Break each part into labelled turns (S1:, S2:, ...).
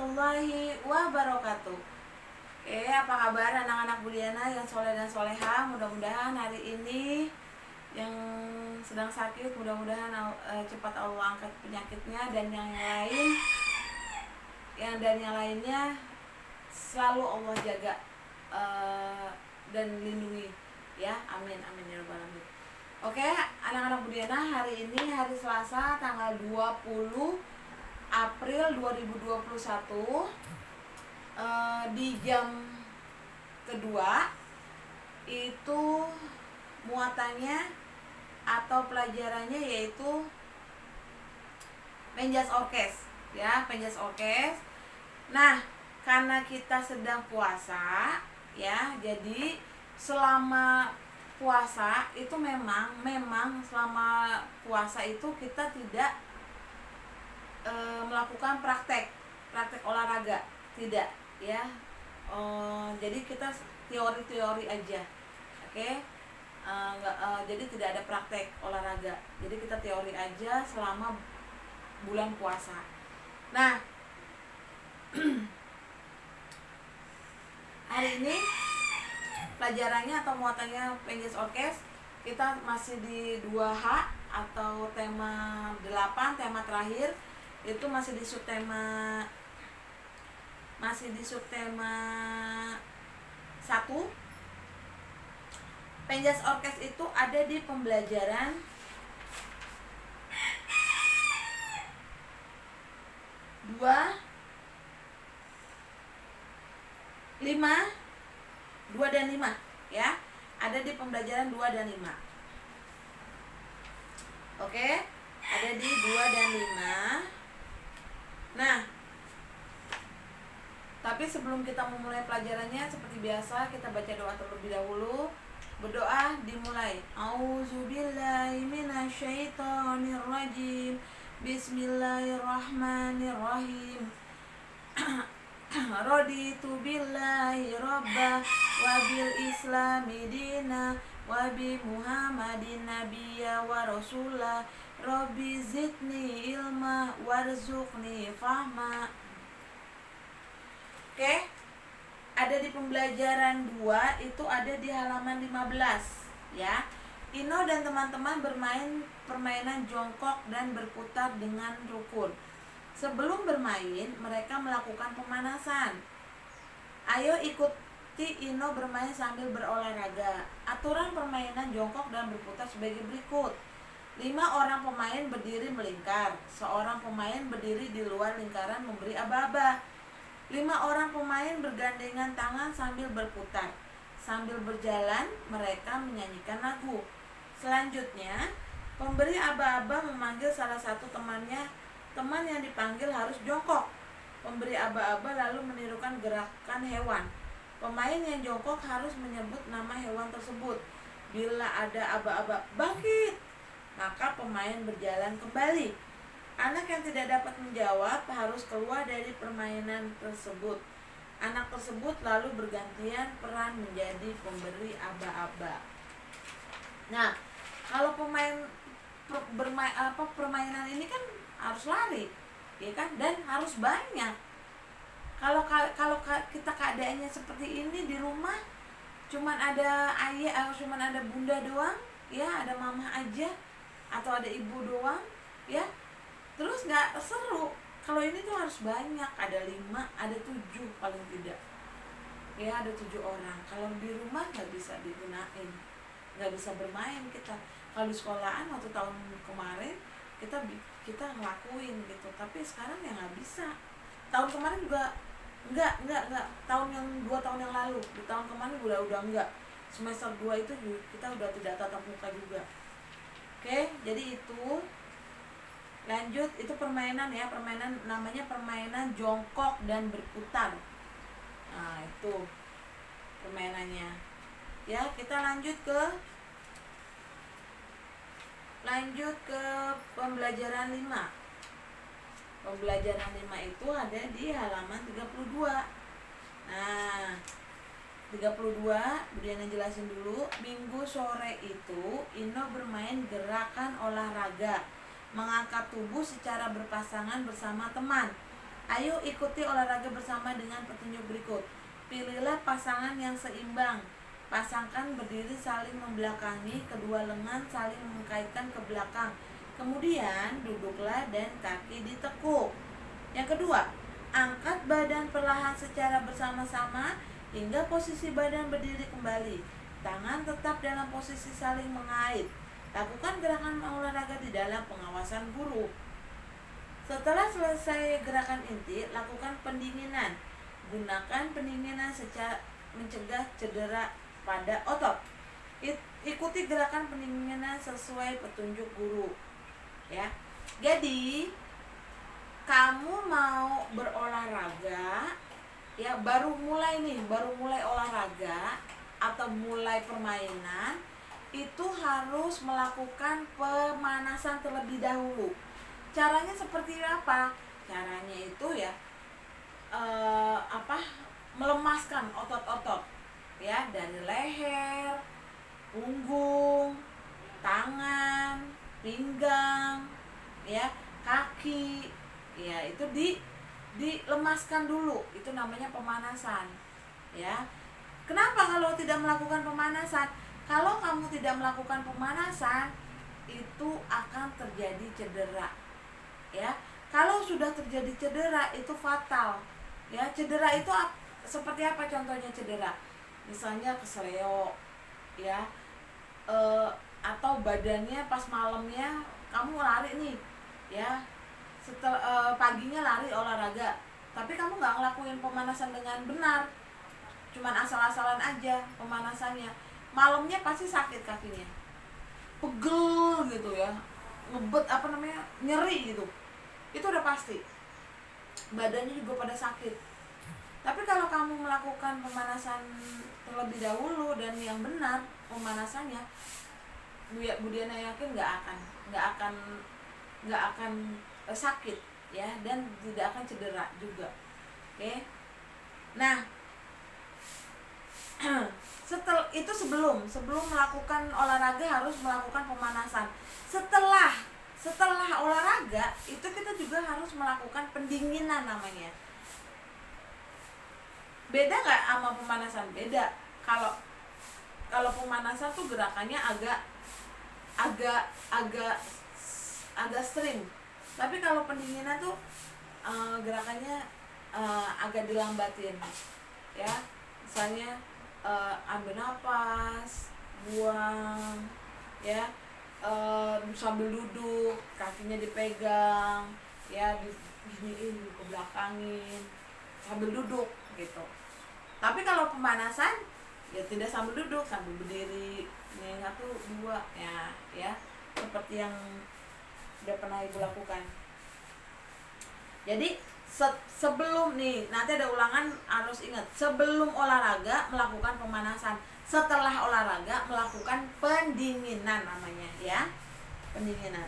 S1: warahmatullahi wabarakatuh. Oke, apa kabar anak-anak Budiana yang soleh dan soleha? Mudah-mudahan hari ini yang sedang sakit, mudah-mudahan cepat Allah angkat penyakitnya, dan yang lainnya selalu Allah jaga dan lindungi ya, amin amin ya rabbal alamin. Oke, anak-anak Budiana, hari ini hari Selasa tanggal 20 April 2021, di jam kedua itu muatannya atau pelajarannya yaitu Penjas Orkes ya, Penjas Orkes. Nah, karena kita sedang puasa ya, jadi selama puasa itu memang selama puasa itu kita tidak melakukan praktek olahraga, tidak ya. Jadi kita teori aja, oke. Jadi tidak ada praktek olahraga, jadi kita teori aja selama bulan puasa. Nah, hari ini pelajarannya atau muatannya Penjas Orkes, kita masih di 2H atau tema 8, tema terakhir. Itu masih di subtema 1. Penjas Orkes itu ada di pembelajaran 2, dan 5 ya. Ada di pembelajaran 2 dan 5. Oke, ada di 2 dan 5. Nah, tapi sebelum kita memulai pelajarannya, seperti biasa kita baca doa terlebih dahulu. Berdoa dimulai. Auzubillahi minasyaitonirrajim. Bismillahirrahmanirrahim. Raditu billahi rabba wa bil islami dina wa bi muhammadin nabiyya wa rasulah. Rabbi zidni ilma warzuqni fahma. Oke, ada di pembelajaran 2 itu ada di halaman 15 ya. Ino dan teman-teman bermain permainan jongkok dan berputar dengan rukun. Sebelum bermain, mereka melakukan pemanasan. Ayo ikuti Ino bermain sambil berolahraga. Aturan permainan jongkok dan berputar sebagai berikut. 5 orang pemain berdiri melingkar. Seorang pemain berdiri di luar lingkaran memberi aba-aba. 5 orang pemain bergandengan tangan sambil berputar. Sambil berjalan, mereka menyanyikan lagu. Selanjutnya, pemberi aba-aba memanggil salah satu temannya. Teman yang dipanggil harus jongkok. Pemberi aba-aba lalu menirukan gerakan hewan. Pemain yang jongkok harus menyebut nama hewan tersebut. Bila ada aba-aba bangkit, maka pemain berjalan kembali. Anak yang tidak dapat menjawab harus keluar dari permainan tersebut. Anak tersebut lalu bergantian peran menjadi pemberi aba-aba. Nah, kalau permainan ini kan harus lari, ya kan, dan harus banyak. Kalau kita keadaannya seperti ini di rumah, cuman ada ayah, cuman ada bunda doang, ya, ada mama aja, atau ada ibu doang, ya, terus nggak seru. Kalau ini tuh harus banyak, ada 5, ada 7 paling tidak, ya, ada 7 orang. Kalau di rumah nggak bisa digunain, nggak bisa bermain kita. Kalau di sekolahan waktu tahun kemarin kita ngelakuin gitu, tapi sekarang ya nggak bisa. Tahun kemarin juga nggak, tahun yang 2 tahun yang lalu, di tahun kemarin udah enggak. Semester 2 itu kita udah tidak tatap muka juga. Oke, jadi itu lanjut, itu permainan ya, permainan namanya permainan jongkok dan berputar. Nah, itu permainannya. Ya, kita lanjut ke pembelajaran 5. Pembelajaran 5 itu ada di halaman 32. Nah, 32 Budiana jelasin dulu. Minggu sore itu Ino bermain gerakan olahraga mengangkat tubuh secara berpasangan bersama teman. Ayo ikuti olahraga bersama dengan petunjuk berikut. Pilihlah pasangan yang seimbang. Pasangkan berdiri saling membelakangi, kedua lengan saling mengkaitkan ke belakang. Kemudian duduklah dan kaki ditekuk. Yang kedua, angkat badan perlahan secara bersama-sama hingga posisi badan berdiri kembali. Tangan tetap dalam posisi saling mengait. Lakukan gerakan olahraga di dalam pengawasan guru. Setelah selesai gerakan inti, lakukan pendinginan. Gunakan pendinginan secara mencegah cedera pada otot. Ikuti gerakan pendinginan sesuai petunjuk guru. Ya. Jadi, kamu mau berolahraga, ya baru mulai olahraga atau mulai permainan, itu harus melakukan pemanasan terlebih dahulu. Caranya seperti apa? Caranya itu ya melemaskan otot-otot ya, dari leher, punggung, tangan, pinggang, ya, kaki, ya itu dilemaskan dulu. Itu namanya pemanasan, ya. Kenapa kalau tidak melakukan pemanasan? Kalau kamu tidak melakukan pemanasan, itu akan terjadi cedera, ya. Kalau sudah terjadi cedera itu fatal, ya. Cedera itu seperti apa contohnya cedera? Misalnya keseleo, ya, atau badannya pas malamnya kamu lari nih, ya, setelah paginya lari olahraga, tapi kamu nggak ngelakuin pemanasan dengan benar, cuman asal-asalan aja pemanasannya, malamnya pasti sakit kakinya, pegel gitu ya, ngebet nyeri gitu, itu udah pasti, badannya juga pada sakit. Tapi kalau kamu melakukan pemanasan terlebih dahulu dan yang benar pemanasannya, Bu Diana yakin nggak akan sakit, ya, dan tidak akan cedera juga. Oke. Nah, setelah itu sebelum melakukan olahraga harus melakukan pemanasan. Setelah olahraga itu kita juga harus melakukan pendinginan namanya. Beda nggak sama pemanasan? Beda. Kalau pemanasan tuh gerakannya agak stream. Tapi kalau pendinginan tuh gerakannya agak dilambatin. Ya. Misalnya ambil napas, buang, ya, sambil duduk, kakinya dipegang, ya, diginiin, ke belakangin, sambil duduk gitu. Tapi kalau pemanasan ya tidak sambil duduk, sambil berdiri, ini 1, 2, ya, seperti yang udah pernah Ibu lakukan. Jadi sebelum nih, nanti ada ulangan, harus ingat, sebelum olahraga melakukan pemanasan, setelah olahraga melakukan pendinginan namanya, ya, pendinginan.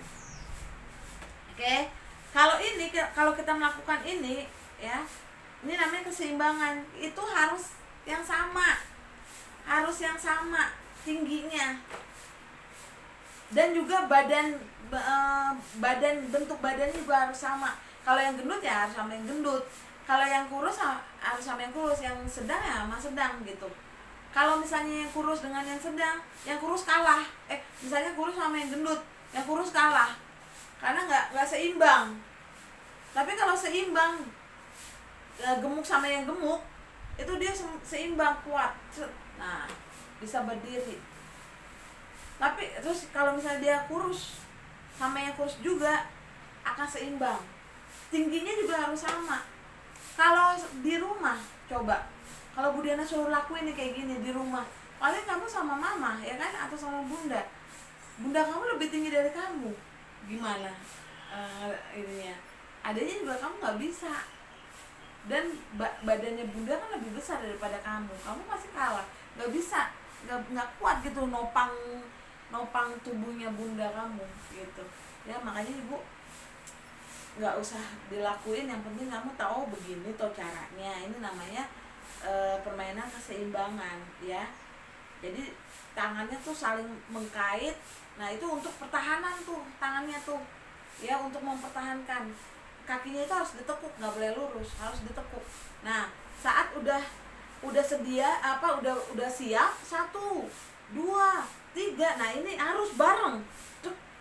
S1: Oke. Kalau kita melakukan ini, ya, ini namanya keseimbangan. Itu harus yang sama tingginya, dan juga bentuk badannya juga harus sama. Kalau yang gendut ya harus sama yang gendut, kalau yang kurus harus sama yang kurus, yang sedang ya sama sedang gitu. Kalau misalnya yang kurus dengan yang sedang, yang kurus kalah. Misalnya kurus sama yang gendut, yang kurus kalah karena nggak seimbang. Tapi kalau seimbang, gemuk sama yang gemuk, itu dia seimbang, kuat. Nah, bisa berdiri. Tapi terus kalau misalnya dia kurus sama yang kurus juga akan seimbang. Tingginya juga harus sama. Kalau di rumah, coba kalau Bu Diana suruh lakuin nih kayak gini di rumah, paling kamu sama mama, ya kan, atau sama bunda kamu lebih tinggi dari kamu, gimana ininya, adanya juga kamu nggak bisa, dan badannya bunda kan lebih besar daripada kamu pasti kalah, nggak bisa, nggak kuat gitu nopang tubuhnya bunda kamu gitu ya. Makanya Ibu nggak usah dilakuin, yang penting kamu tahu begini tuh caranya. Ini namanya permainan keseimbangan, ya. Jadi tangannya tuh saling mengkait. Nah, itu untuk pertahanan tuh tangannya tuh, ya, untuk mempertahankan. kakinya itu harus ditekuk, nggak boleh lurus, harus ditekuk. Nah, saat udah sedia udah siap, 1, 2, 3, nah ini harus bareng,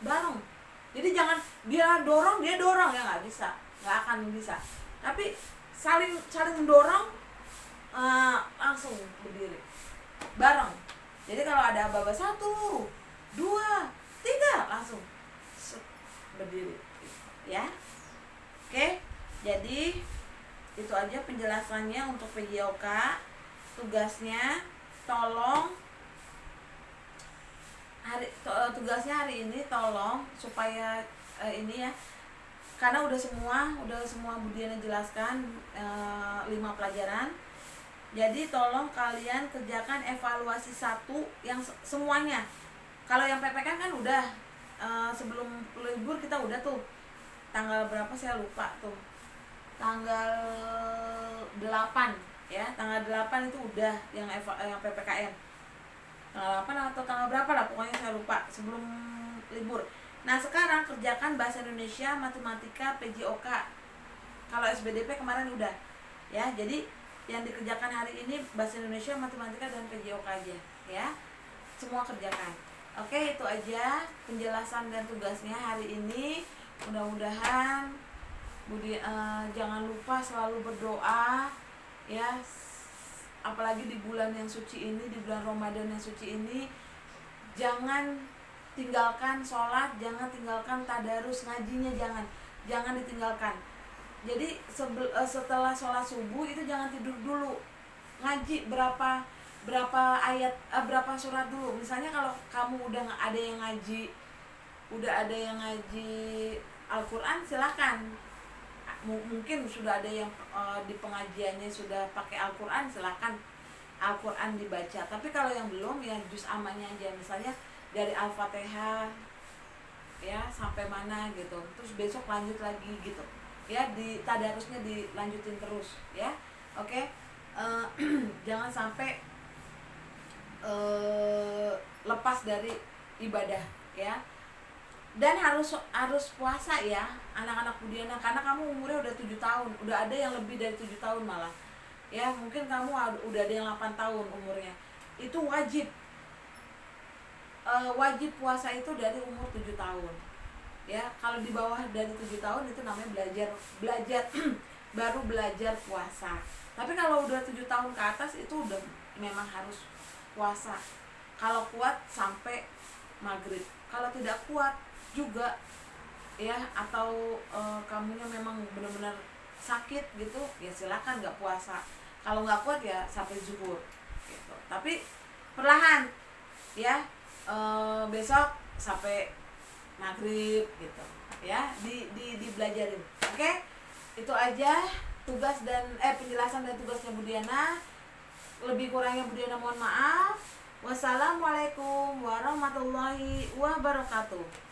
S1: bareng. Jadi jangan dia dorong ya nggak bisa, nggak akan bisa. Tapi saling mendorong, langsung berdiri bareng. Jadi kalau ada aba-aba 1, 2, 3 langsung berdiri ya. Oke, jadi itu aja penjelasannya untuk PJOK. Tugasnya tugasnya hari ini tolong supaya ini ya, karena udah semua Budiana jelaskan 5 pelajaran. Jadi tolong kalian kerjakan evaluasi 1 yang semuanya. Kalau yang PPK kan udah sebelum libur kita udah tuh, tanggal berapa saya lupa tuh, tanggal 8 ya, tanggal 8 itu udah yang PPKN, tanggal 8 atau tanggal berapa lah pokoknya saya lupa, sebelum libur. Nah sekarang kerjakan bahasa Indonesia, matematika, PJOK. Kalau SBDP kemarin udah ya, jadi yang dikerjakan hari ini bahasa Indonesia, matematika, dan PJOK aja ya, semua kerjakan. Oke, itu aja penjelasan dan tugasnya hari ini. Mudah-mudahan jangan lupa selalu berdoa ya, apalagi di bulan yang suci ini, di bulan Ramadan yang suci ini. Jangan tinggalkan sholat, jangan tinggalkan tadarus, ngajinya jangan ditinggalkan. Jadi setelah sholat subuh itu jangan tidur dulu, ngaji berapa ayat, berapa surat dulu. Misalnya kalau kamu udah ada yang ngaji Al-Quran, silakan. Mungkin sudah ada yang di pengajiannya sudah pakai Al-Quran, silakan Al-Quran dibaca. Tapi kalau yang belum ya juz amannya aja, misalnya dari Al-Fatihah ya sampai mana gitu, terus besok lanjut lagi gitu ya, di tadarusnya dilanjutin terus ya. Oke. Jangan sampai lepas dari ibadah ya. Dan harus puasa ya anak-anak Budiana, karena kamu umurnya udah 7 tahun, udah ada yang lebih dari 7 tahun malah ya, mungkin kamu udah ada yang 8 tahun umurnya. Itu wajib puasa itu dari umur 7 tahun ya. Kalau di bawah dari 7 tahun itu namanya belajar baru belajar puasa. Tapi kalau udah 7 tahun ke atas itu udah memang harus puasa. Kalau kuat sampai maghrib, kalau tidak kuat juga ya, atau kamunya memang benar-benar sakit gitu ya, silakan nggak puasa. Kalau nggak kuat ya sampai zuhur gitu. Tapi perlahan ya, besok sampai maghrib gitu ya, dibelajarin. Oke, itu aja tugas dan penjelasan dan tugasnya Budiana. Lebih kurangnya Budiana mohon maaf. Wassalamualaikum warahmatullahi wabarakatuh.